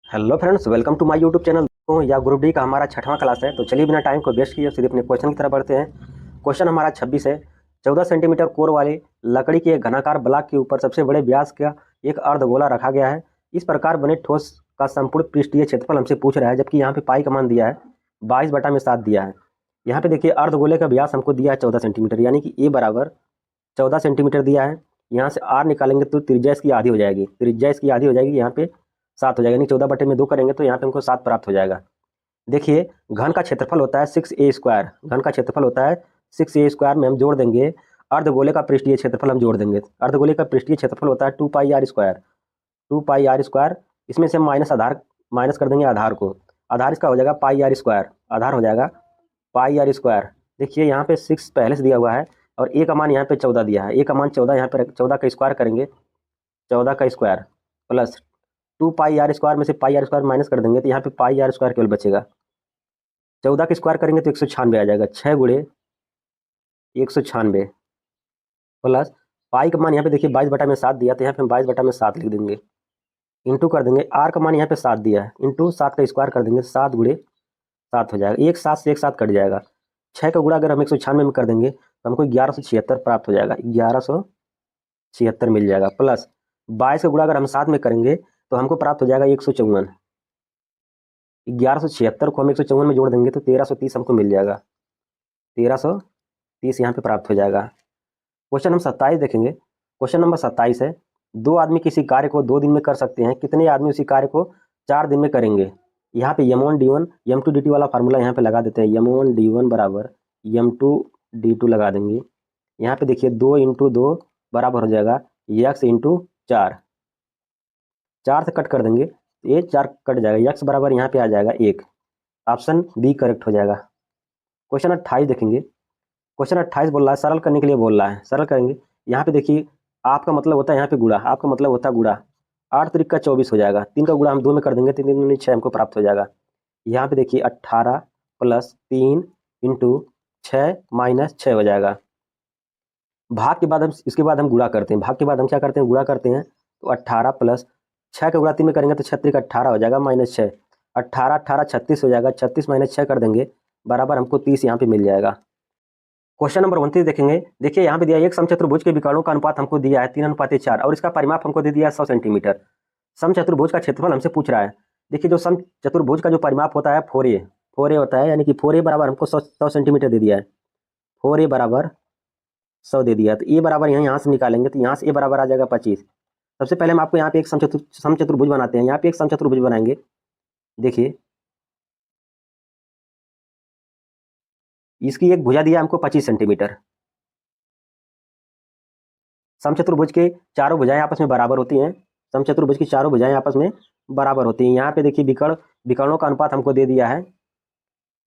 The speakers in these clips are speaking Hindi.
Hello friends, welcome to my YouTube channel. तो या ग्रुप डी का हमारा 6वां क्लास है। तो चलिए बिना टाइम को वेस्ट किए सीधे अपने क्वेश्चन की तरफ बढ़ते हैं। क्वेश्चन हमारा 26 है। 14 सेंटीमीटर कोर वाली लकड़ी के एक घनाकार ब्लॉक के ऊपर सबसे बड़े व्यास का एक अर्धगोला रखा गया है। इस प्रकार बने ठोस का संपूर्ण पृष्ठीय क्षेत्रफल हमसे पूछ रहा है, जबकि यहाँ पे पाई का मान दिया है 22/7 दिया है। यहाँ पे देखिए अर्धगोले का व्यास हमको दिया है 14 सेंटीमीटर, यानी कि ए बराबर 14 सेंटीमीटर दिया है। यहाँ से आर निकालेंगे तो त्रिज्या इसकी आधी हो जाएगी, त्रिज्या इसकी आधी हो जाएगी, यहाँ पे 7 हो जाएगा, यानी 14/2 करेंगे तो यहाँ पे हमको 7 प्राप्त हो जाएगा। देखिए घन का क्षेत्रफल होता है 6a², घन का क्षेत्रफल होता है 6a² में हम जोड़ देंगे अर्धगोले का पृष्ठीय क्षेत्रफल, हम जोड़ देंगे अर्धगोले का पृष्ठीय क्षेत्रफल होता है 2πr², 2πr²। इसमें से हम माइनस कर देंगे आधार को, आधार इसका हो जाएगा πr², आधार हो जाएगा πr²। देखिए यहाँ पे 6 पहले से दिया हुआ है और ए का मान यहाँ पे 14 दिया है, ए का मान 14, यहाँ पे 14 का स्क्वायर करेंगे, 14 का स्क्वायर प्लस 2πr² में से πr² माइनस कर देंगे तो यहाँ पे πr² केवल बचेगा। 14 का स्क्वायर करेंगे तो 196 आ जाएगा, 6 गुणे 196 प्लस पाई का मान यहाँ पे देखिए 22/7 दिया, तो यहाँ पे हम 22/7 लिख देंगे, इंटू कर देंगे आर का मान यहाँ पे 7 दिया है, इंटू 7 का स्क्वायर कर देंगे, 7 गुणे 7 हो जाएगा, एक 7 से एक 7 कट जाएगा। 6 का गुणा अगर हम 196 में कर देंगे तो हमको 1176 प्राप्त हो जाएगा, 1176 मिल जाएगा। प्लस 22 का गुणा अगर हम 7 में करेंगे तो हमको प्राप्त हो जाएगा 154, 1176 को हम 154 में जोड़ देंगे तो 1330 हमको मिल जाएगा, 1330 यहाँ पे प्राप्त हो जाएगा। क्वेश्चन हम 27 देखेंगे। क्वेश्चन नंबर 27 है, दो आदमी किसी कार्य को 2 दिन में कर सकते हैं, कितने आदमी उसी कार्य को 4 दिन में करेंगे। यहाँ पे m1 d1 m2 d2 वाला फार्मूला यहाँ पे लगा देते हैं, m1 d1 बराबर m2 d2 लगा देंगे। यहाँ पे देखिए 2 × 2 बराबर हो जाएगा x × 4, 4 से कट कर देंगे ये 4 कट जाएगा, x बराबर यहाँ पे आ जाएगा 1, ऑप्शन बी करेक्ट हो जाएगा। क्वेश्चन 28 देखेंगे। क्वेश्चन 28 बोल रहा है, सरल करने के लिए बोल रहा है, सरल करेंगे। यहाँ पे देखिए आपका मतलब होता है यहाँ पे गुणा, आपका मतलब होता है गुणा, 8 त्रिक का 24 हो जाएगा, 3 का गुणा हम 2 में कर देंगे, 3 3 6 हमको प्राप्त हो जाएगा। यहाँ पे देखिए 18 + 3 × 6 - 6 हो जाएगा। भाग के बाद हम इसके बाद हम गुणा करते हैं, भाग के बाद हम क्या करते हैं, गुणा करते हैं। तो 18 + 6 का गुणा 3 में करेंगे तो 6 × 18 हो जाएगा, -6, 18 18 36 हो जाएगा, 36 - 6 कर देंगे बराबर हमको 30 यहाँ पे मिल जाएगा। क्वेश्चन नंबर 29 देखेंगे। देखिए यहाँ पे दिया एक समचतुर्भुज के विकर्णों का अनुपात हमको दिया है 3:4 और इसका परिमाप हमको दे दिया है 100 सेंटीमीटर। समचतुर्भुज का क्षेत्रफल हमसे पूछ रहा है। देखिए जो समचतुर्भुज का जो परिमाप होता है 4a, 4a होता है, यानी कि 4a बराबर हमको 100 सेंटीमीटर दे दिया है, 4a बराबर 100 दे दिया। तो ए बराबर यहाँ से निकालेंगे तो यहाँ से ए बराबर आ जाएगा 25। सबसे पहले हम आपको यहाँ पे एक समचतुर्भुज बनाते हैं, यहाँ पे एक समचतुर्भुज बनाएंगे। देखिए इसकी एक भुजा दिया हमको 25 सेंटीमीटर। समचतुर्भुज के चारों भुजाएं आपस में बराबर होती हैं, समचतुर्भुज की चारों भुजाएं आपस में बराबर होती हैं। यहाँ पे देखिए विकर्णों का अनुपात हमको दे दिया है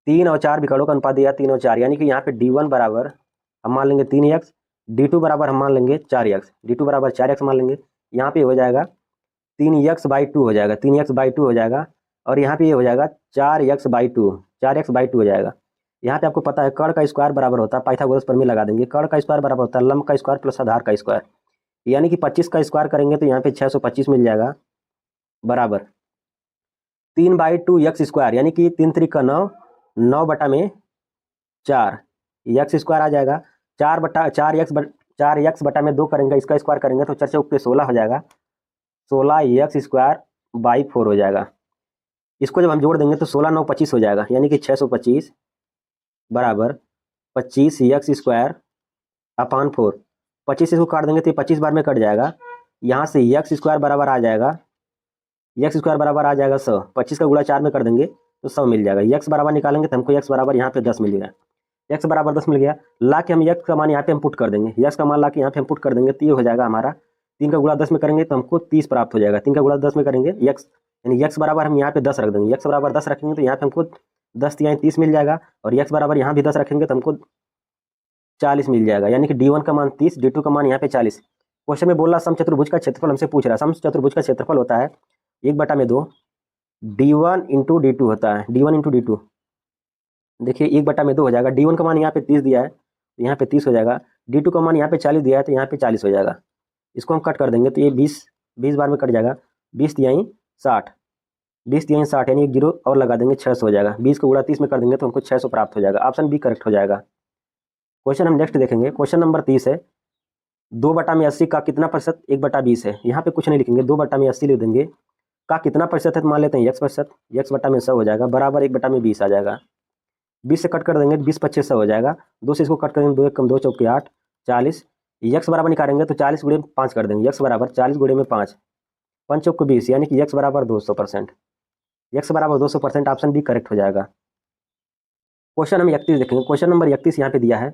3 और 4, विकर्णों का अनुपात दिया 3 और 4, यानी कि यहाँ पे d1 बराबर हम मान लेंगे 3x, d2 बराबर हम मान लेंगे 4x, d2 बराबर 4x मान लेंगे। यहाँ पे हो जाएगा 3x/2 हो जाएगा, 3x/2 हो जाएगा, और यहाँ पे ये हो जाएगा 4x/2, 4x/2 हो जाएगा। यहाँ पे आपको पता है कर्ण का स्क्वायर बराबर होता है, पाइथागोरस प्रमेय लगा देंगे, कर्ण का स्क्वायर बराबर होता है लंब का स्क्वायर प्लस आधार का स्क्वायर, यानी कि 25 का स्क्वायर करेंगे तो यहाँ पे 625 मिल जाएगा, बराबर 3/2x², यानी कि 3 3 का 9, 9/4 x² आ जाएगा, 4x/2 करेंगे, इसका स्क्वायर करेंगे तो 4 × 4 = 16 हो जाएगा, 16x²/4 हो जाएगा। इसको जब हम जोड़ देंगे तो 16 9 25 हो जाएगा, यानी कि 625 बराबर 25x² 25 इसको काट देंगे तो 25 बार में कट जाएगा। यहाँ से x² बराबर आ जाएगा, x² बराबर आ जाएगा 100, 25 का गुणा 4 में कर देंगे तो 100 मिल जाएगा। x बराबर निकालेंगे तो हमको x बराबर यहाँ पे 10 मिल गया, x बराबर 10 मिल गया। ला के हम x का मान यहाँ पे हम पुट कर देंगे, x का मान ला के यहाँ पे हम पुट कर देंगे तो ये हो जाएगा हमारा 3 का गुणा 10 में करेंगे तो हमको 30 प्राप्त हो जाएगा। 3 का गुणा 10 में करेंगे x, यानी x बराबर हम यहाँ पे 10 रख देंगे, x बराबर 10 रखेंगे तो यहाँ पे हमको 10 × 30 मिल जाएगा, और x बराबर यहाँ भी 10 रखेंगे तो हमको 40 मिल जाएगा, यानी कि d1 का मान 30, d2 का मान यहाँ पे 40। क्वेश्चन में बोल रहा समचतुर्भुज का क्षेत्रफल हमसे पूछ रहा है। समचतुर्भुज का क्षेत्रफल होता है 1/2 d1 × d2 होता है, d1 × d2। देखिए 1/2 हो जाएगा, d1 का मान यहाँ पे 30 दिया है तो यहाँ पे 30 हो जाएगा, d2 का मान यहाँ पे 40 दिया है तो यहाँ पे 40 हो जाएगा। इसको हम कट कर देंगे तो ये 20 बार में कट जाएगा, 20 × 60, 20 3 60 यानी एक जीरो और लगा देंगे, 600 हो जाएगा। 20 को गुणा 30 में कर देंगे तो हमको 600 प्राप्त हो जाएगा। ऑप्शन बी करेक्ट हो जाएगा। क्वेश्चन हम नेक्स्ट देखेंगे। क्वेश्चन नंबर 30 है, 2/80 का कितना प्रतिशत 1/20 है। यहाँ पे कुछ नहीं लिखेंगे, 2/80 लिख देंगे। का कितना प्रतिशत है तो मान लेते हैं x%, x/100 हो जाएगा, बराबर 1/20 आ जाएगा। 20 से कट कर देंगे, 20 25 100 हो जाएगा। 2 से इसको कट करेंगे, 2 1 कम 2 चौके 8, 40। x बराबर निकालेंगे तो 40 गुणे 5 कर देंगे, x बराबर 40 गुणे में 5, 5 चौके 20, यानी कि x बराबर 200%। x बराबर 200%, ऑप्शन बी करेक्ट हो जाएगा। क्वेश्चन हम 31 देखेंगे। क्वेश्चन नंबर 31 यहाँ पे दिया है,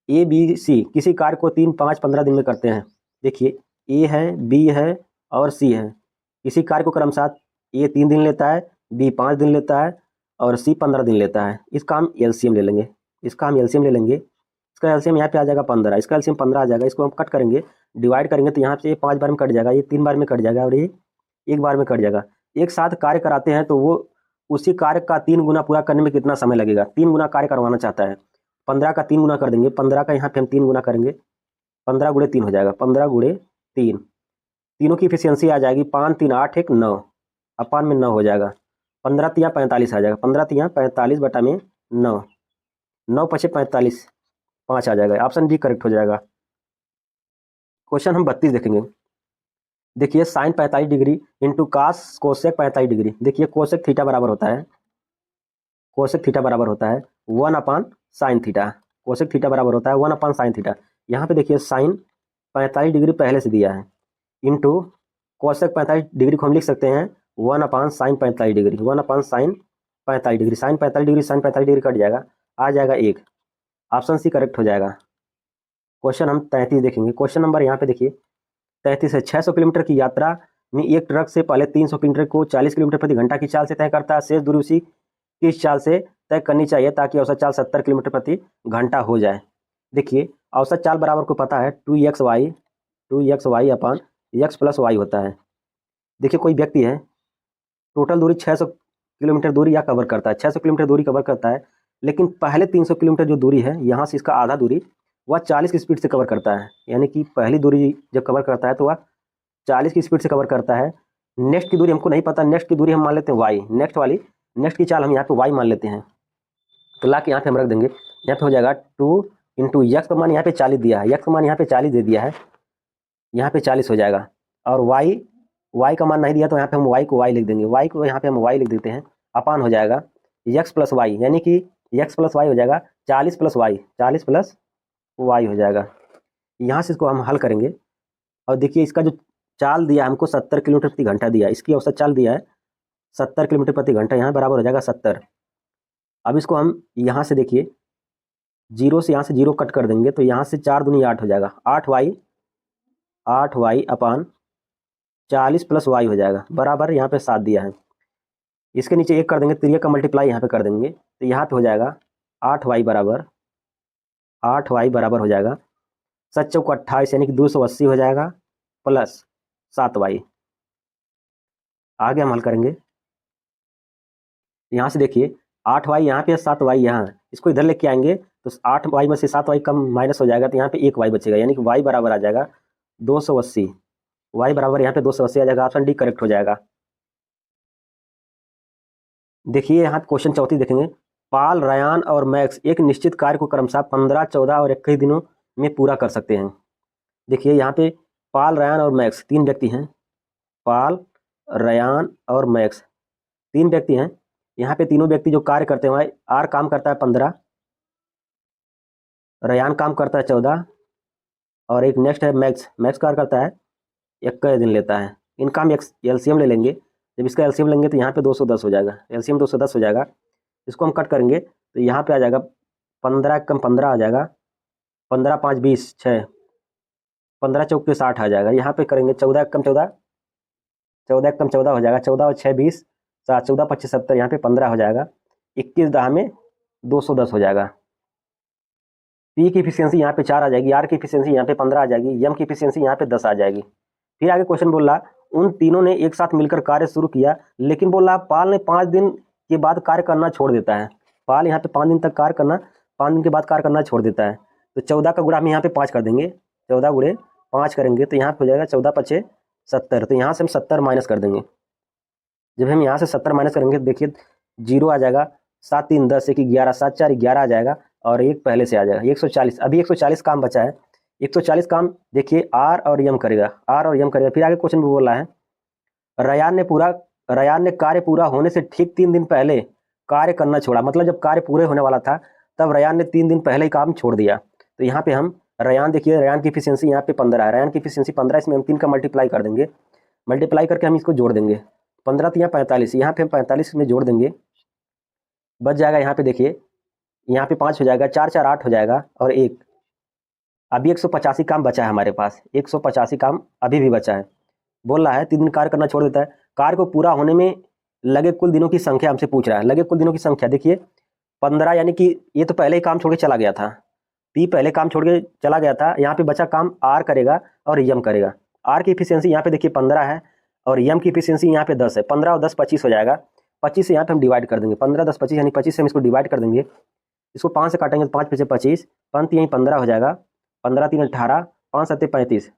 ए बी सी किसी कार्य को 3 5 15 दिन में करते हैं। देखिए ए है, बी है और सी है। किसी कार्य को क्रमशः ए 3 दिन लेता है, बी 5 दिन लेता है और सी 15 दिन लेता है। इसका हम एलसीएम ले लेंगे। इसका एलसीएम यहाँ पे आ जाएगा 15, इसका एलसीएम 15 आ जाएगा। इसको हम कट करेंगे, डिवाइड करेंगे तो यहाँ से ये 5 बार में कट जाएगा, ये 3 बार में कट जाएगा और ये 1 बार में कट जाएगा। एक साथ कार्य कराते हैं तो वो उसी कार्य का 3 गुना पूरा करने में कितना समय लगेगा। 3 गुना कार्य करवाना चाहता है, 15 का 3 गुना कर देंगे। 15 का यहाँ पे हम 3 गुना करेंगे, 15 गुणे 3 हो जाएगा, 15 गुणे 3। तीनों की इफिशियंसी आ जाएगी 5 3 8 1 9, अपान में 9 हो जाएगा। 15 तिया 45 आ जाएगा, 15 तिया 45 बटा में 9, 9 पचे 45, 5 आ जाएगा। ऑप्शन डी करेक्ट हो जाएगा। क्वेश्चन हम 32 देखेंगे। देखिए sine 45 degree into cos cosec 45 degree. देखिए कोसेक थीटा बराबर होता है, कोसेक थीटा बराबर होता है 1/sin थीटा। कोसेक थीटा बराबर होता है 1/sin थीटा। यहाँ पे देखिए साइन 45 डिग्री पहले से दिया है, इंटू कोसेक 45 डिग्री को हम लिख सकते हैं 1/sin 45 degree, 1/sin 45 degree. Sine 45 degree sine 45 degree cut जाएगा, आ जाएगा 1। ऑप्शन सी करेक्ट हो जाएगा। क्वेश्चन हम 33 देखेंगे। क्वेश्चन नंबर यहाँ पे देखिए 33 है, 600 किलोमीटर की यात्रा में एक ट्रक से पहले 300 किलोमीटर को 40 किलोमीटर प्रति घंटा की चाल से तय करता है। शेष दूरी उसी की चाल से तय करनी चाहिए ताकि औसत चाल 70 किलोमीटर प्रति घंटा हो जाए। देखिए औसत चाल बराबर को पता है 2xy अपान x प्लस वाई होता है। देखिए कोई व्यक्ति है, टोटल दूरी 600 किलोमीटर दूरी या कवर करता है, 600 किलोमीटर दूरी कवर करता है, लेकिन पहले 300 किलोमीटर जो दूरी है यहाँ से इसका आधा दूरी वह 40 की स्पीड से कवर करता है। यानी कि पहली दूरी जब कवर करता है तो वह 40 की स्पीड से कवर करता है। नेक्स्ट की दूरी हमको नहीं पता, नेक्स्ट की दूरी हम मान लेते हैं वाई, नेक्स्ट की चाल हम यहाँ पे वाई मान लेते हैं। तो ला के यहाँ पे हम रख देंगे, यहाँ पे हो जाएगा 2 इंटू यक्स का मान यहाँ पे 40 दिया है, यक्स का मान यहाँ पे 40 दे दिया है, यहाँ पे 40 हो जाएगा। और वाई का मान नहीं दिया तो यहाँ पे हम वाई को वाई लिख देंगे, वाई को यहाँ पे हम वाई लिख देते हैं, अपान हो जाएगा यक्स प्लस वाई, यानी कि यक्स प्लस वाई हो जाएगा 40 प्लस वाई, 40 प्लस वाई हो जाएगा। यहाँ से इसको हम हल करेंगे और देखिए इसका जो चाल दिया हमको 70 किलोमीटर प्रति घंटा दिया, इसकी औसत चाल दिया है 70 किलोमीटर प्रति घंटा, यहाँ बराबर हो जाएगा 70। अब इसको हम यहाँ से देखिए जीरो से यहाँ से जीरो कट कर देंगे तो यहाँ से 4 दूनी 8 हो जाएगा, 8y अपान 40 प्लस वाई हो जाएगा, बराबर यहाँ पे 7 दिया है। इसके नीचे 1 कर देंगे तो ये का मल्टीप्लाई यहाँ पे कर देंगे तो यहाँ पे हो जाएगा 8y बराबर हो जाएगा 7 चौक 28 यानी कि 280 हो जाएगा प्लस 7y। आगे हम हल करेंगे, यहाँ से देखिए 8y यहाँ पे 7y यहाँ है, इसको इधर लेके आएंगे तो 8y में से 7y कम माइनस हो जाएगा तो यहाँ पे 1y बचेगा, यानी कि y बराबर आ जाएगा 280, y बराबर यहाँ पे 280 आ जाएगा। ऑप्शन डी करेक्ट हो जाएगा। देखिए यहाँ क्वेश्चन 34 देखेंगे, पाल रयान और मैक्स एक निश्चित कार्य को क्रमशः 15 14 और 21 दिनों में पूरा कर सकते हैं। देखिए यहाँ पे पाल रयान और मैक्स 3 व्यक्ति हैं, पाल रयान और मैक्स 3 व्यक्ति हैं। यहाँ पे तीनों व्यक्ति जो कार्य करते हैं, आर काम करता है 15, रयान काम करता है 14 और एक नेक्स्ट है मैक्स कार्य करता है 21 दिन लेता है। इनका हम एलसीएम ले लेंगे, जब इसका एलसीएम लेंगे तो यहाँ पे 210 हो जाएगा, एलसीएम 210 हो जाएगा। इसको हम कट करेंगे तो यहाँ पे आ जाएगा 15 कम 15 आ जाएगा, 15 5 20 6, 15 चौक के 60 आ जाएगा। यहाँ पे करेंगे 14 कम 14, 14 कम 14 हो जाएगा, 14 और 6 20, 7 14 25 70, यहाँ पे 15 हो जाएगा, 21 दाह में 210 हो जाएगा। पी की इफिशियंसी यहाँ पे 4 आ जाएगी, आर की इफिशियंसी यहाँ पे 15 आ जाएगी, एम की इफिशियंसी यहाँ पे 10 आ जाएगी। फिर आगे क्वेश्चन बोल रहा उन तीनों ने एक साथ मिलकर कार्य शुरू किया, लेकिन बोल रहा पाल ने 5 दिन के बाद कार्य करना छोड़ देता है। पाल यहाँ पे 5 दिन तक कार्य करना, 5 दिन के बाद कार्य करना छोड़ देता है। तो 14 का गुणा हम यहाँ पे 5 कर देंगे, 14 गुणे 5 करेंगे तो यहाँ पे हो जाएगा 14 5 70, तो यहाँ से हम 70 माइनस कर देंगे। जब हम यहाँ से 70 माइनस करेंगे तो देखिए 0 आ जाएगा, 7 3 10, 1 11, 7 4 11 आ जाएगा और एक पहले से आ जाएगा 140। अभी 140 काम बचा है, 140 काम देखिए आर और यम करेगा, आर और यम करेगा। फिर आगे क्वेश्चन में बोल रहा है रयान ने कार्य पूरा होने से ठीक 3 दिन पहले कार्य करना छोड़ा। मतलब जब कार्य पूरे होने वाला था तब रयान ने 3 दिन पहले ही काम छोड़ दिया। तो यहाँ पे हम रयान देखिए, रयान की इफिशियंसी यहाँ पे 15 है, रयान की इफिशियंसी 15, इसमें हम 3 का मल्टीप्लाई कर देंगे, मल्टीप्लाई करके हम इसको जोड़ देंगे, 15 तो यहाँ 45, यहाँ पे हम 45 में जोड़ देंगे, बच जाएगा यहाँ पे देखिए, यहाँ पे 5 हो जाएगा, 4 4 8 हो जाएगा और 1। अभी 185 काम बचा है हमारे पास, 185 काम अभी भी बचा है। बोल रहा है 3 दिन कार्य करना छोड़ देता है। कार्य को पूरा होने में लगे कुल दिनों की संख्या हमसे पूछ रहा है। लगे कुल दिनों की संख्या देखिए 15, यानी कि ये तो पहले ही काम छोड़ के चला गया था, पी पहले काम छोड़ के चला गया था। यहाँ पे बचा काम आर करेगा और यम करेगा। आर की इफिशियंसी यहाँ पे देखिए 15 है और यम की इफिशियंसी यहाँ पे 10 है। 15 और 10 25 हो जाएगा, 25 से यहाँ पे हम डिवाइड कर देंगे, 15 10 25, यानी 25 से हम इसको डिवाइड कर देंगे। इसको 5 से काटेंगे तो 5 पीछे 25, पंत यहीं 15 हो जाएगा, 15 3 18, 5 7 35,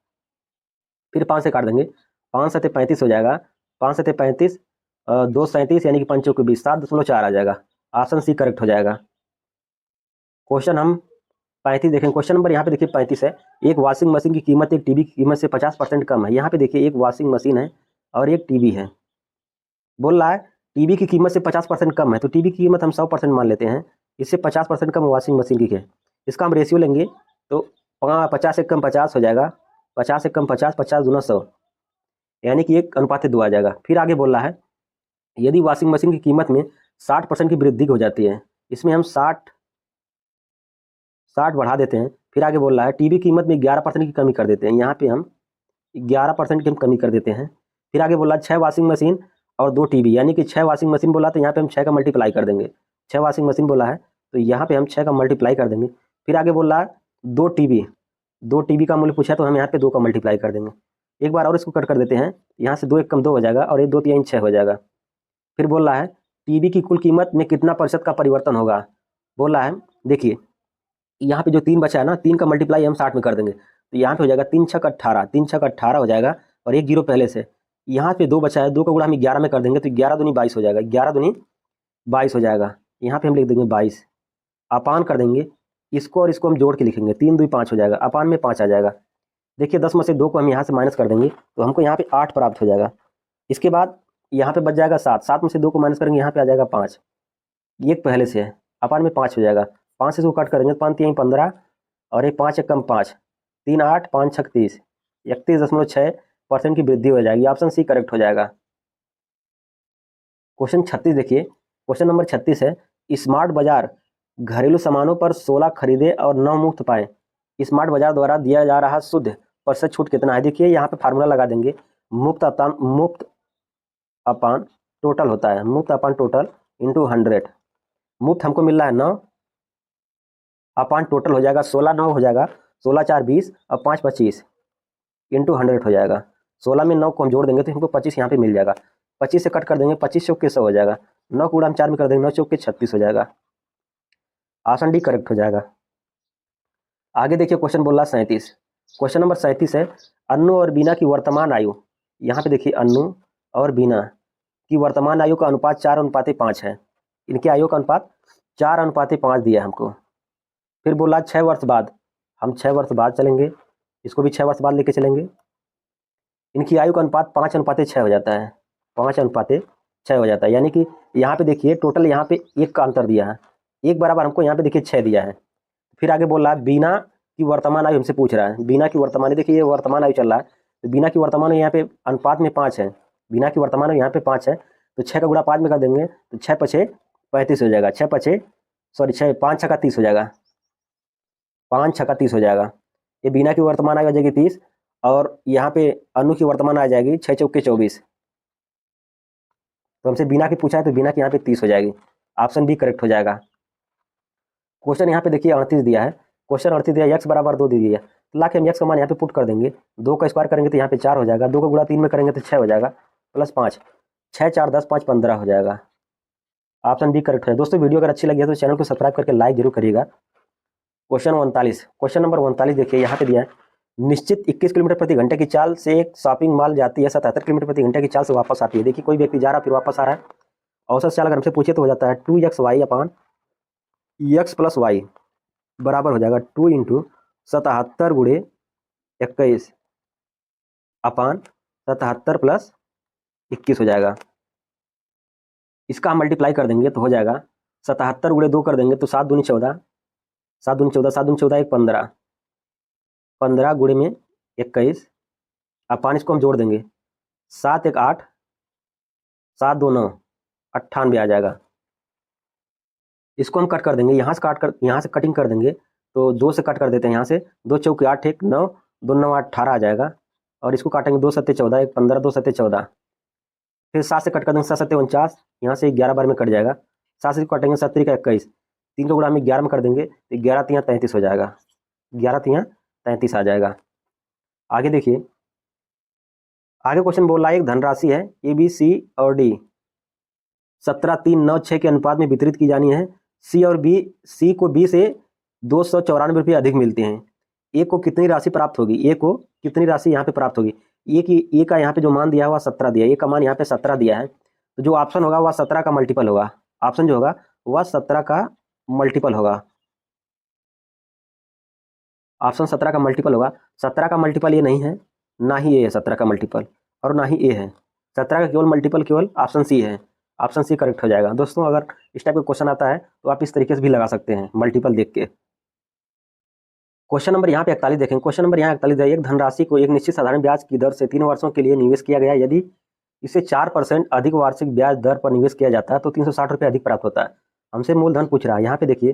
फिर 5 से काट देंगे, 5 7 35 हो जाएगा, 5 7 35, 2 37, यानी कि 5 चौके 20, 7.4 आ जाएगा। ऑप्शन सी करेक्ट हो जाएगा। क्वेश्चन हम 35 देखें। क्वेश्चन नंबर यहाँ पे देखिए 35 है। एक वॉशिंग मशीन की कीमत एक टीवी की कीमत से 50% कम है। यहाँ पे देखिए एक वॉशिंग मशीन है और एक टीवी है। बोल रहा है टीवी की कीमत से 50% कम है, तो टीवी की कीमत हम 100% मान लेते हैं, इससे 50% कम वॉशिंग मशीन की है। इसका हम रेशियो लेंगे तो 50 से कम 50 हो जाएगा, 50 से कम 50, 50 दूना 100, यानी कि 1:2 आ जाएगा। फिर आगे बोल रहा है यदि वॉशिंग मशीन की कीमत में 60% की वृद्धि हो जाती है, इसमें हम 60 बढ़ा देते हैं। फिर आगे बोल रहा है टीवी कीमत में 11% की कमी कर देते हैं, यहाँ पे हम 11% की हम कमी कर देते हैं। फिर आगे बोला 6 वॉशिंग मशीन और 2 टीवी, यानी कि 6 वॉशिंग मशीन बोला तो यहाँ पे हम 6 का मल्टीप्लाई कर देंगे। 6 वॉशिंग मशीन बोला है तो यहाँ पे हम 6 का मल्टीप्लाई कर देंगे। फिर आगे बोल रहा है 2 टीवी का मूल्य पूछा तो हम यहाँ पे 2 का मल्टीप्लाई कर देंगे। एक बार और इसको कट कर देते हैं, यहाँ से 2 1 कम 2 हो जाएगा और 1 2 3 6 हो जाएगा। फिर बोल रहा है टीवी की कुल कीमत में कितना प्रतिशत का परिवर्तन होगा। बोल रहा है देखिए यहाँ पे जो 3 बचा है ना, 3 का मल्टीप्लाई हम 60 में कर देंगे, तो यहाँ पे हो जाएगा 3 छक 18, 3 छक 18 हो जाएगा और 1 0 पहले से। यहाँ पे 2 बचा है, 2 का गुणा हम 11 में कर देंगे तो 11 दूनी 22 हो जाएगा, 11 दूनी 22 हो जाएगा। यहाँ पे हम लिख देंगे 22, अपान कर देंगे इसको और इसको हम जोड़ के लिखेंगे, 3 2 5 हो जाएगा, अपान में 5 आ जाएगा। देखिए 10 में से 2 को हम यहाँ से माइनस कर देंगे तो हमको यहाँ पे 8 प्राप्त हो जाएगा। इसके बाद यहाँ पे बच जाएगा 7, 7 में से 2 को माइनस करेंगे, यहाँ पे आ जाएगा 5, ये पहले से है, अपान में 5 हो जाएगा। 5 से इसको कट करेंगे, 5 3 15 और एक 5 1 कम 5, 3 8, 5 6 30, 31.6% की वृद्धि हो जाएगी। ऑप्शन सी करेक्ट हो जाएगा। क्वेश्चन 36 देखिए, क्वेश्चन नंबर 36 है स्मार्ट बाजार घरेलू सामानों पर 16 खरीदे और 9 मुफ्त पाए, स्मार्ट बाजार द्वारा दिया जा रहा शुद्ध प्रतिशत छूट कितना है। देखिए यहाँ पे फार्मूला लगा देंगे, मुफ्त अपान टोटल होता है, मुफ्त अपान टोटल इंटू 100। मुफ्त हमको मिल रहा है 9, अपान टोटल हो जाएगा 16, 9 हो जाएगा, 16 4 20 और 5 25 इंटू 100 हो जाएगा। 16 में 9 को हम जोड़ देंगे तो हमको 25 यहाँ पे मिल जाएगा, 25 से कट कर देंगे, 25 चौके 100 हो जाएगा, 9 को गुणा हम 4 में कर देंगे, 9 चौके 36 हो जाएगा। ऑप्शन डी करेक्ट हो जाएगा। आगे देखिए क्वेश्चन बोल रहा 37, क्वेश्चन नंबर 37 है अन्नू और बीना की वर्तमान आयु। यहाँ पे देखिए अन्नू और बीना की वर्तमान आयु का अनुपात 4:5 है। इनके आयु का अनुपात 4:5 दिया है हमको। फिर बोला 6 वर्ष बाद, हम 6 वर्ष बाद चलेंगे, इसको भी 6 वर्ष बाद लेके चलेंगे। इनकी आयु का अनुपात 5:6 हो जाता है, 5:6 हो जाता है, यानी कि यहाँ पे देखिए टोटल यहाँ पे 1 का अंतर दिया है, 1 बराबर हमको यहाँ पे देखिए 6 दिया है। फिर आगे बोल रहा है बीना की वर्तमान आयु हमसे पूछ रहा है, बीना की वर्तमान, देखिए ये वर्तमान आयु चल रहा है, तो बीना की वर्तमान आयु यहाँ पे अनुपात में 5 है, बीना की वर्तमान आयु यहाँ पे 5 है, तो 6 का गुणा 5 में कर देंगे तो 6 5 35 हो जाएगा, 6 5 सॉरी 6 5 6 30 हो जाएगा, 5 6 30 हो जाएगा। ये बीना की वर्तमान आयु आ जाएगी 30 और यहाँ पे अनु की वर्तमान आ जाएगी 6 चौके 24, तो हमसे बीना की पूछा है तो बीना की यहाँ पे 30 हो जाएगी। ऑप्शन बी करेक्ट हो जाएगा। क्वेश्चन यहाँ पे देखिए 38 दिया है, क्वेश्चन 38 दिया x बराबर 2 दी गई है, तो ला के हम x का मान यहाँ पे पुट कर देंगे, 2 का स्क्वायर करेंगे तो यहाँ पे 4 हो जाएगा, 2 का गुणा 3 में करेंगे तो 6 हो जाएगा, प्लस 5, 6 4 10 5 15 हो जाएगा। ऑप्शन बी करेक्ट है। दोस्तों वीडियो अगर अच्छी लगी है तो चैनल को सब्सक्राइब करके लाइक जरूर करिएगा। क्वेश्चन 39, क्वेश्चन नंबर 39 देखिए यहाँ पे दिया है निश्चित 21 किलोमीटर प्रति घंटे की चाल से एक शॉपिंग मॉल जाती है 77 किलोमीटर प्रति घंटे की चाल से वापस आती है। देखिए कोई व्यक्ति जा रहा फिर वापस आ रहा है। औसत चाल अगर हमसे पूछे तो हो जाता है 2xy अपान x प्लस वाई बराबर हो जाएगा 2 इंटू 77 गुणे 21 अपान 77 प्लस 21 हो जाएगा। इसका हम मल्टीप्लाई कर देंगे तो हो जाएगा 77 गुणे 2 कर देंगे तो 7 दूनी 14, 7 दूनी 14, 7 दूनी 14 एक 15, 15 गुणे में 21 अपान इसको हम जोड़ देंगे 7 एक 8, 7 2 9, 98 आ जाएगा। इसको हम कट कर देंगे, यहाँ से कटिंग कर देंगे तो 2 से कट कर देते हैं। यहाँ से 2 चौके 8 एक 9, 2 9 8 18 आ जाएगा। और इसको काटेंगे 2 सत्ते 14 एक 15, 2 सत्ते 14, फिर 7 से कट कर देंगे 7 सत्ते 49, यहाँ से 11 बार में कट जाएगा। 7 से काटेंगे 7 का 21, 3 का गुणा हम 11 में कर देंगे तो 11 तियाँ 33 हो जाएगा, 11 तियाँ 33 आ जाएगा। आगे देखिए, आगे क्वेश्चन बोल रहा है एक धनराशि है ए बी सी और डी 17 3 9 6 के अनुपात में वितरित की जानी है। सी को बी से 294 रुपये अधिक मिलते हैं। ए को कितनी राशि प्राप्त होगी? ए को कितनी राशि यहाँ पे प्राप्त होगी? ए का यहाँ पे जो मान दिया हुआ 17 दिया, ए का मान यहाँ पे 17 दिया है, तो जो ऑप्शन होगा वह 17 का मल्टीपल होगा। ऑप्शन जो होगा वह 17 का मल्टीपल होगा। ऑप्शन 17 का मल्टीपल होगा। 17 का मल्टीपल ये नहीं है, ना ही ए है 17 का मल्टीपल और ना ही ए है। 17 का केवल मल्टीपल केवल ऑप्शन सी है। ऑप्शन सी करेक्ट हो जाएगा। दोस्तों अगर इस टाइप का क्वेश्चन आता है तो आप इस तरीके से भी लगा सकते हैं मल्टीपल देख के। क्वेश्चन नंबर यहाँ पे 41 देखेंगे। क्वेश्चन नंबर यहाँ 41 है, एक धनराशि को एक निश्चित साधारण ब्याज की दर से 3 वर्षों के लिए निवेश किया गया। यदि इसे 4% अधिक वार्षिक ब्याज दर पर निवेश किया जाता है तो 360 रुपये अधिक प्राप्त होता है। हमसे मूलधन पूछ रहा है। यहाँ पे देखिए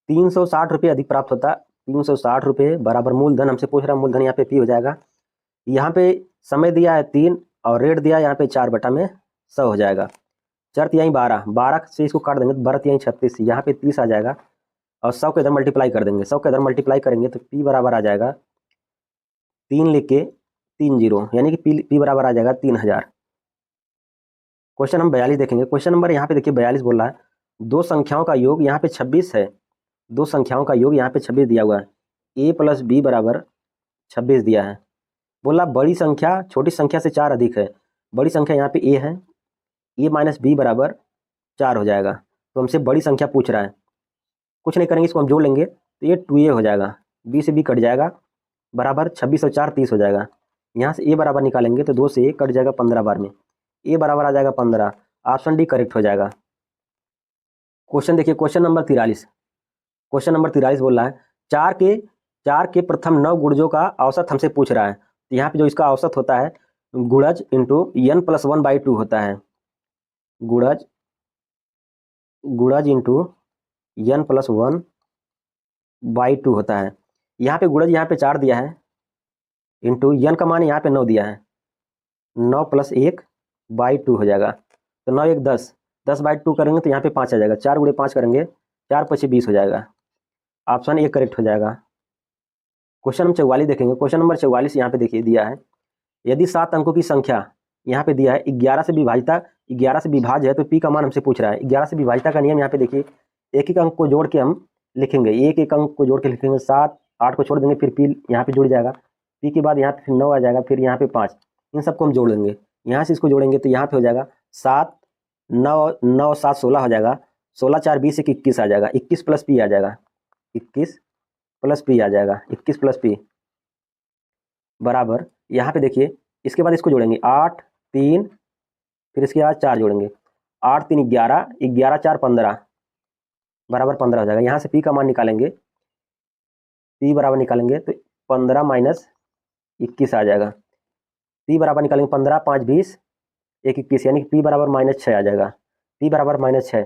360 रुपये अधिक प्राप्त होता है। 360 रुपये बराबर मूलधन हमसे पूछ रहा है। मूलधन यहाँ पे पी हो जाएगा। यहाँ पे समय दिया है 3 और रेट दिया है यहाँ पे 4/100 हो जाएगा। 4 तिहाई 12, 12 से इसको काट देंगे तो 12 तिहाई 36, यहाँ पे 30 आ जाएगा और 100 के इधर मल्टीप्लाई कर देंगे। 100 के इधर मल्टीप्लाई करेंगे तो पी बराबर आ जाएगा 3 लिख के 3 0, यानी कि पी बराबर आ जाएगा 3000। क्वेश्चन नंबर 42 देखेंगे। क्वेश्चन नंबर यहाँ पे देखिए 42 बोल रहा है दो संख्याओं का योग यहाँ पे 26 है। दो संख्याओं का योग यहाँ पे 26 दिया हुआ है। ए प्लस बी बराबर 26 दिया है। बोला बड़ी संख्या छोटी संख्या से 4 अधिक है। बड़ी संख्या यहाँ पे ए है, ए माइनस बी बराबर 4 हो जाएगा। तो हमसे बड़ी संख्या पूछ रहा है। कुछ नहीं करेंगे, इसको हम जोड़ लेंगे तो ये 2a हो जाएगा। बी से बी कट जाएगा बराबर 26 और 4 30 हो जाएगा। यहाँ से ए बराबर निकालेंगे तो 2 से ए कट जाएगा 15 बार में, ए बराबर आ जाएगा 15। ऑप्शन डी करेक्ट हो जाएगा। क्वेश्चन देखिए क्वेश्चन नंबर 43। क्वेश्चन नंबर 43 बोल रहा है चार के प्रथम 9 गुणजों का औसत हमसे पूछ रहा है। तो यहाँ पे जो इसका औसत होता है गुणज इंटू n प्लस 1/2 होता है। गुणज इंटू n प्लस 1/2 होता है। यहाँ पे गुणज यहाँ पे 4 दिया है इंटू n का मान यहाँ पे 9 दिया है। 9 प्लस 1/2 हो जाएगा। तो 9 1 10, 10/2 करेंगे तो यहाँ पे 5 आ जाएगा। 4 गुणे 5 करेंगे 4 × 5 = 20 हो जाएगा। ऑप्शन ए करेक्ट हो जाएगा। क्वेश्चन नंबर 44 देखेंगे। क्वेश्चन नंबर 44 यहाँ पे देखिए दिया है यदि 7 अंकों की संख्या यहाँ पे दिया है 11 से विभाज्य है तो पी का मान हमसे पूछ रहा है। 11 से विभाज्यता का नियम यहाँ पे देखिए एक एक अंक को जोड़ के हम लिखेंगे। एक एक अंक को जोड़ के लिखेंगे। 7 8 को छोड़ देंगे फिर पी यहाँ पे जुड़ जाएगा। पी के बाद यहाँ पे फिर 9 आ जाएगा, फिर यहाँ पे 5। इन सबको हम जोड़ लेंगे। यहाँ से इसको जोड़ेंगे तो यहाँ पे हो जाएगा 7 9 9 7 16 हो जाएगा। 16 4 20 1 21 आ जाएगा। 21 प्लस पी आ जाएगा। 21 प्लस पी आ जाएगा। 21 प्लस पी बराबर यहाँ पे देखिए इसके बाद इसको जोड़ेंगे 8 3 फिर इसके बाद 4 जोड़ेंगे। 8 3 11, 11 4 15 बराबर 15 हो जाएगा। यहाँ से पी का मान निकालेंगे। पी बराबर निकालेंगे तो 15 माइनस 21 आ जाएगा। पी बराबर निकालेंगे 15 5 20 1 21, यानी कि पी बराबर -6 आ जाएगा। पी बराबर -6,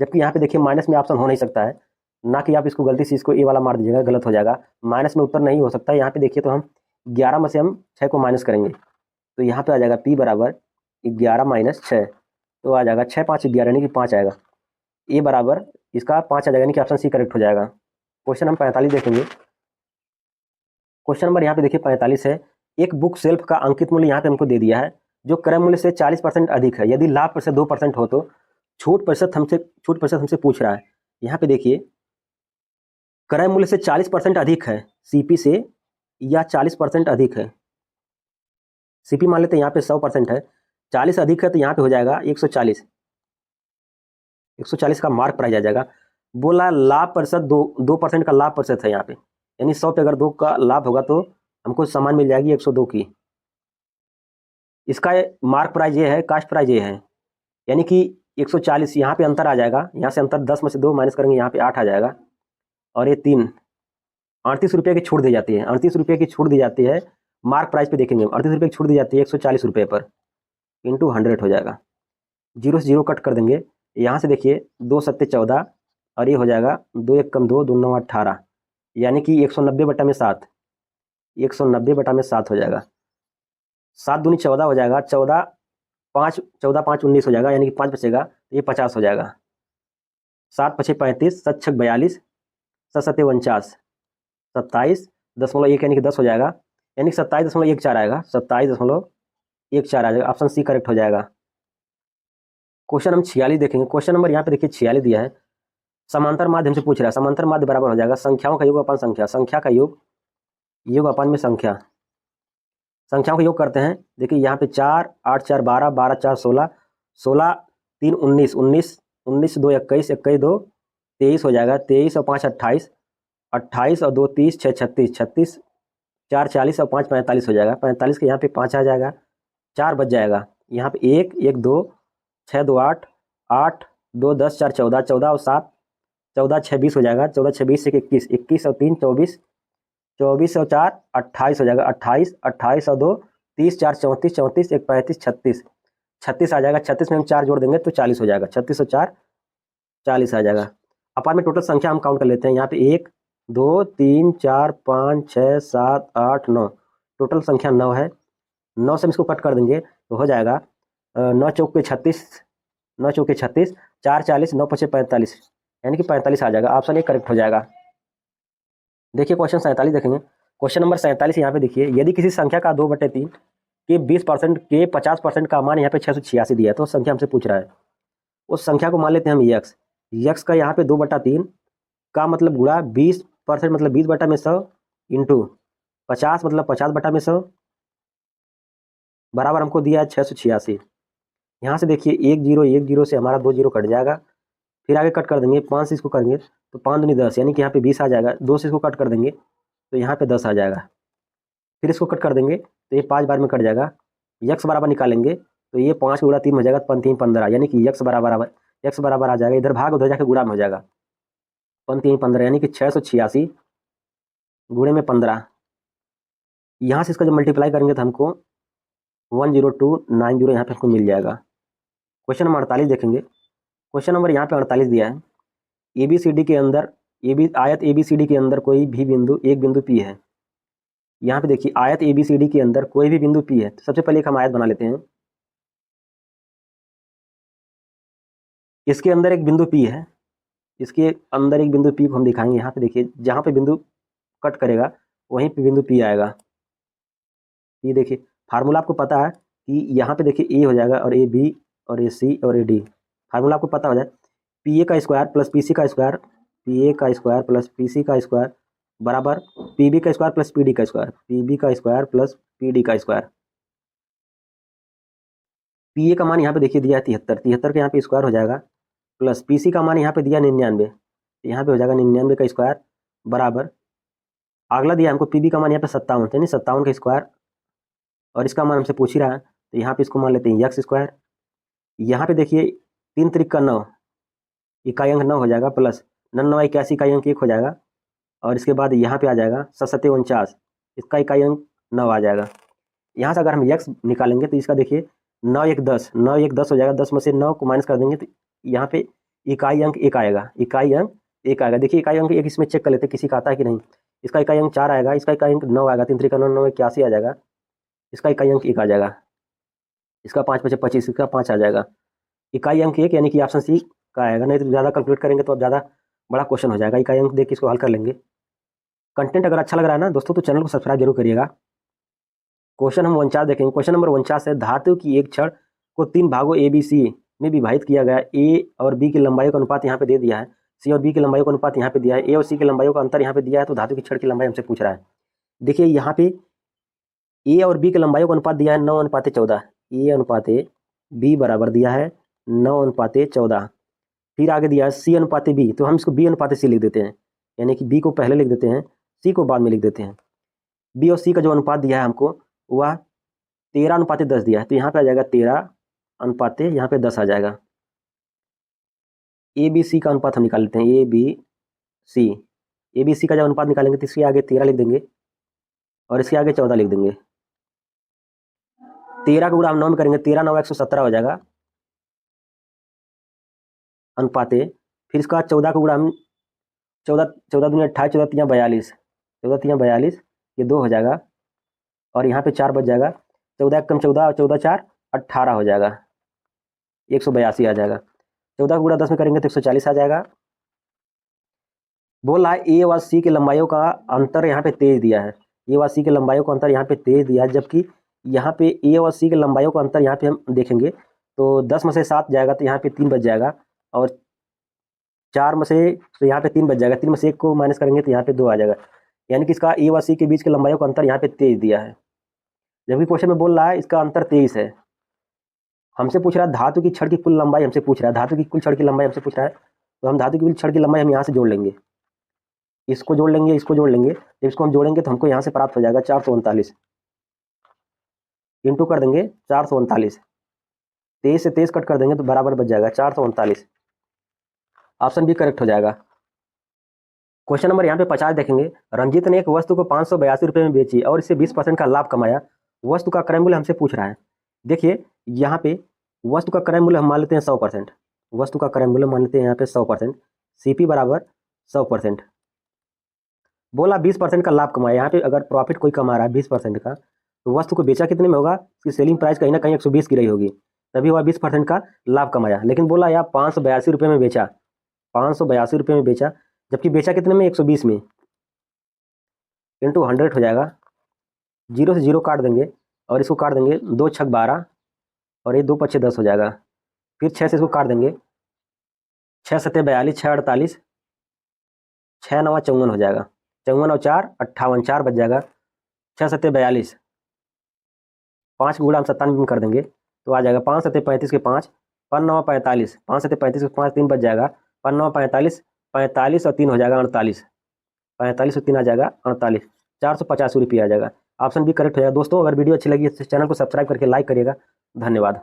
जबकि यहाँ पे देखिए माइनस में ऑप्शन हो नहीं सकता है। ना कि आप इसको गलती से इसको ए वाला मार दीजिएगा, गलत हो जाएगा। माइनस में उत्तर नहीं हो सकता। यहाँ पे देखिए तो हम 11 में से हम 6 को माइनस करेंगे तो यहाँ पे आ जाएगा पी बराबर 11 माइनस 6, तो आ जाएगा 6 5 11 यानी कि 5 आएगा। ए बराबर इसका 5 आ जाएगा, यानी कि ऑप्शन सी करेक्ट हो जाएगा। क्वेश्चन नंबर 45 देखेंगे। क्वेश्चन नंबर यहाँ पे देखिए 45 है एक बुक सेल्फ का अंकित मूल्य यहाँ पे हमको दे दिया है जो क्रय मूल्य से 40% अधिक है। यदि लाभ प्रतिशत 2% हो तो छूट प्रतिशत हमसे पूछ रहा है। यहाँ पे देखिए क्रय मूल्य से 40% अधिक है सीपी से या 40% अधिक है। सीपी मान लेते हैं यहाँ पे 100% है, 40 अधिक है तो यहाँ पे हो जाएगा 140। 140 का मार्क प्राइस आ जाएगा। बोला लाभ प्रतिशत 2% का लाभ प्रतिशत है यहाँ पे, यानी 100 पे अगर 2 का लाभ होगा तो हमको सामान मिल जाएगी 102 की। इसका मार्क प्राइस ये है, कास्ट प्राइस ये है, यानी कि 140 यहाँ पे अंतर आ जाएगा। यहाँ से अंतर 10 में से 2 माइनस करेंगे, यहाँ पे 8 आ जाएगा। और ये 3 38 रुपये की छूट दी जाती है। 38 रुपये की छूट दी जाती है मार्क प्राइस पे देखेंगे, 38 रुपये की छूट दी जाती है 140 रुपये पर, इंटू 100 हो जाएगा। 0 से 0 कट कर देंगे। यहाँ से देखिए 2 सत्ते 14 और ये हो जाएगा 2 1 कम 2 2 9 18, यानी कि 190 बटा में 7, 190 बटा में 7 हो जाएगा। 7 दूनी 14 हो जाएगा, 14 5 19 हो जाएगा, यानी कि 5 बचेगा तो ये 50 हो जाएगा। 7 पछे 35, 7 छक 42, 7 सत्ते 49, 27.1 यानी कि 10 हो जाएगा, यानी कि 27.14 आएगा, 27.14 आ जाएगा। ऑप्शन सी करेक्ट हो जाएगा। क्वेश्चन हम 46 देखेंगे। क्वेश्चन नंबर यहाँ पे देखिए 46 दिया है। समांतर माध्य हमसे पूछ रहा है। समांतर माध्य बराबर हो जाएगा संख्याओं का योग अपन संख्या, संख्या का योग, योग अपन में संख्या। संख्याओं का योग करते हैं। देखिए यहाँ पे 4 8 4 12 12 4 16, 16 3 19, 19 19 2 21, 21 2 23 हो जाएगा, 23 और 5 28, 28 और 2 30, 6 36, 36 4 40 और 5 45 हो जाएगा। 45 के यहाँ पे 5 आ जाएगा, 4 बच जाएगा। यहाँ पे 1 1 2 6 2 8 8 2 10 4 14, 14 और 7 14 6 20 हो जाएगा। 14 6 20 से 21, 21 और 3 24, 24 और 4 28 हो जाएगा। 28 28 और 2 30, 4 34, 34 1 35 36, 36 आ जाएगा। 36 में हम 4 जोड़ देंगे तो 40 हो जाएगा। 36 और 4 40 आ जाएगा। अपार में टोटल संख्या हम काउंट कर लेते हैं। यहाँ पे 1 2 3 4 5 6 7 8 9, टोटल संख्या 9 है। 9 से हम इसको कट कर देंगे तो हो जाएगा 9 चौक पे 36, 9 चौके 36, 4 40, 9 पचे 45, यानी कि 45 आ जाएगा। ऑप्शन ए करेक्ट हो जाएगा। देखिए क्वेश्चन 47 देखेंगे। क्वेश्चन नंबर 47 यहाँ पे देखिए, यदि किसी संख्या का 2/3 के 20% के 50% का मान यहाँ पे 686 दिया है, तो संख्या हमसे पूछ रहा है। उस संख्या को मान लेते हैं हम यक्स। यक्स का यहाँ पे 2/3 का मतलब गुणा 20% मतलब 20 बटा में 100 इंटू 50 मतलब 50 बटा में 100 बराबर हमको दिया है 686। यहाँ से देखिए 1 0 1 0 से हमारा 2 0 कट जाएगा, फिर आगे कट कर देंगे। 5 से इसको करेंगे तो 5 दूनी 10, यानी कि यहाँ पे 20 आ जाएगा। 2 से इसको कट कर देंगे तो यहाँ पे 10 आ जाएगा। फिर इसको कट कर देंगे तो ये 5 बार में कट जाएगा। यक्स बराबर निकालेंगे तो ये 5 गुणा 3 हो जाएगा, 3 15, यानी कि यक्स बराबर आ जाएगा। इधर भाग उधर जाके गुणा में हो जाएगा, 3 15, यानी कि 686 गुणे में 15। यहाँ से इसका जब मल्टीप्लाई करेंगे तो हमको 10290 यहाँ पे हमको मिल जाएगा। क्वेश्चन नंबर 48 देखेंगे। क्वेश्चन नंबर यहाँ पे 48 दिया है। ABCD के अंदर आयत ABCD के अंदर कोई भी बिंदु, एक बिंदु P है। यहाँ पे देखिए आयत ABCD के अंदर कोई भी बिंदु P है, तो सबसे पहले एक हम आयत बना लेते हैं। इसके अंदर एक बिंदु P है, इसके अंदर एक बिंदु P को हम दिखाएंगे। यहाँ पे देखिए जहाँ पे बिंदु कट करेगा वहीं पे बिंदु P आएगा। ये देखिए फार्मूला आपको पता है कि यहाँ पे देखिए A हो जाएगा और A B और A C और A D। फार्मूला आपको पता हो जाए, PA का स्क्वायर प्लस PC का स्क्वायर, PA का स्क्वायर प्लस PC का स्क्वायर बराबर PB का स्क्वायर प्लस PD का स्क्वायर, PB का स्क्वायर प्लस PD का स्क्वायर। PA का मान यहाँ पे देखिए दिया है 73, 73 का यहाँ पे स्क्वायर हो जाएगा, प्लस PC का मान यहाँ पे दिया 99, यहाँ पे हो जाएगा 99 का स्क्वायर बराबर अगला दिया हमको PB का मान यहाँ पे 57, यानी 57 का स्क्वायर, और इसका मान हमसे पूछ ही रहा है तो यहाँ पे इसको मान लेते हैं यक्स स्क्वायर। यहाँ पे देखिए 3 त्रिक का 9, इकाई अंक 9 हो जाएगा, प्लस 9 9 81 इकाई अंक 1 हो जाएगा, और इसके बाद यहाँ पे आ जाएगा 7 7 49, इसका इकाई अंक 9 आ जाएगा। यहाँ से अगर हम यक्स निकालेंगे तो इसका देखिए 9 1 10, 9 1 10 हो जाएगा। 10 में से 9 को माइनस कर देंगे तो यहाँ पे इकाई अंक 1 आएगा, इकाई अंक 1 आएगा। देखिए इकाई अंक 1 इसमें चेक कर लेते हैं किसी का आता है कि नहीं। इसका इकाई अंक 4 आएगा, इसका इकाई अंक 9 आएगा, 3 3 का 9 9 81 आ जाएगा, इसका इकाई अंक 1 आ जाएगा, इसका 5 5 25, इसका 5 आ जाएगा। इकाई अंक 1 यानी कि ऑप्शन सी का आएगा, नहीं तो ज़्यादा कैलकुलेट करेंगे तो अब ज़्यादा बड़ा क्वेश्चन हो जाएगा। इकाई अंक देख के इसको हल कर लेंगे। कंटेंट अगर अच्छा लग रहा है ना दोस्तों तो चैनल को सब्सक्राइब जरूर करिएगा। क्वेश्चन हम 49 देखेंगे। क्वेश्चन नंबर 49 है, धातु की एक छड़ को 3 भागों ABC में विभाजित किया गया। A और B की लंबाई का अनुपात यहाँ पे दे दिया है, C और B की लंबाई का अनुपात यहाँ पे दिया है, A और C की लंबाई का अंतर यहाँ पे दिया है, तो धातु की छड़ की लंबाई हमसे पूछ रहा है। देखिए यहाँ पे ए और बी के लंबाइयों का अनुपात दिया है 9:14। ए अनुपात बी बराबर दिया है 9:14। फिर आगे दिया है सी अनुपात बी, तो हम इसको बी अनुपात सी लिख देते हैं, यानी कि बी को पहले लिख देते हैं, सी को बाद में लिख देते हैं। बी और सी का जो अनुपात दिया है हमको वह 13:10 दिया है, तो यहाँ पे आ जाएगा 13 यहाँ पे 10 आ जाएगा। ए बी सी का अनुपात हम निकाल लेते हैं, ए बी सी का जब अनुपात निकालेंगे तो इसके आगे 13 लिख देंगे और इसके आगे 14 लिख देंगे। 13 का गुणा हम 9 में करेंगे, 13 9 117 हो जाएगा अनुपाते। फिर इसका 14 का गुणा हम 14 दूनी 28, 14 3 42, 14 3 42, ये 2 हो जाएगा और यहाँ पे 4 बच जाएगा। 14 कम 14 और 14 4 18 हो जाएगा, 182 आ जाएगा। 14 का गुणा 10 में करेंगे तो 140 आ जाएगा। बोल रहा है ए व सी के लंबाइयों का अंतर यहाँ पे तेज दिया है, ए व सी के लंबाइयों का अंतर यहाँ पे तेज दिया है, जबकि यहाँ पे ए और सी के लंबाइयों का अंतर यहाँ पे हम देखेंगे तो 10 में से 7 जाएगा तो यहाँ पे 3 बच जाएगा और 4 में से तो यहाँ पे 3 बच जाएगा, 3 में से 1 को माइनस करेंगे तो यहाँ पे 2 आ जाएगा, यानी कि इसका ए व सी के बीच के लंबाइयों का अंतर यहाँ पे तेज दिया है। जबकि क्वेश्चन में बोल रहा है इसका अंतर 23 है। हमसे पूछ रहा है धातु की छड़ की कुल लंबाई, हमसे पूछ रहा है धातु की कुल छड़ की लंबाई हमसे पूछ रहा है, तो हम धातु की कुल छड़ की लंबाई हम यहाँ से जोड़ लेंगे, इसको जोड़ लेंगे, इसको जोड़ लेंगे। जब इसको हम जोड़ेंगे तो हमको यहाँ से प्राप्त हो जाएगा 439, इंटू कर देंगे 439, 23 से 23 कट कर देंगे तो बराबर बच जाएगा 439। ऑप्शन बी करेक्ट हो जाएगा। क्वेश्चन नंबर यहाँ पे 50 देखेंगे। रंजीत ने एक वस्तु को 582 रुपये में बेची और इससे 20% का लाभ कमाया। वस्तु का क्रय मूल्य हमसे पूछ रहा है। देखिए यहाँ पे वस्तु का क्रय मूल्य हम मान लेते हैं 100%, वस्तु का क्रय मूल्य मान लेते हैं यहाँ पे 100%, सीपी बराबर 100%। बोला 20% का लाभ कमाया, यहाँ पे अगर प्रॉफिट कोई कमा रहा है 20% का, तो वस्तु को बेचा कितने में होगा, इसकी सेलिंग प्राइस कहीं ना कहीं 120 की रही होगी, तभी वह 20% का लाभ कमाया। लेकिन बोला यार 582 रुपये में बेचा, 582 रुपये में बेचा, जबकि बेचा कितने में 120 में, इंटू 100 हो जाएगा। 0 से 0 काट देंगे और इसको काट देंगे, 2 छक 12 और ये 2 पच्छे 10 हो जाएगा। फिर 6 से इसको काट देंगे, 6 सत्ते 42, 6 48, 6 9 54 हो जाएगा, 54 और 4 58, 4 बच जाएगा। 6 सत्ते 42, 5 गुणा हम 97 में कर देंगे तो आ जाएगा 5 सत्ते 35 के 5, 5 9 45, 5 सत्ते 35 के 5, 3 बच जाएगा, 5 9 45, 45 और 3 हो जाएगा 48, 45 और 3 आ जाएगा 48, 485 रुपये आ जाएगा। ऑप्शन बी करेक्ट हो जाएगा। दोस्तों अगर वीडियो अच्छी लगी तो चैनल को सब्सक्राइब करके लाइक करिएगा। धन्यवाद।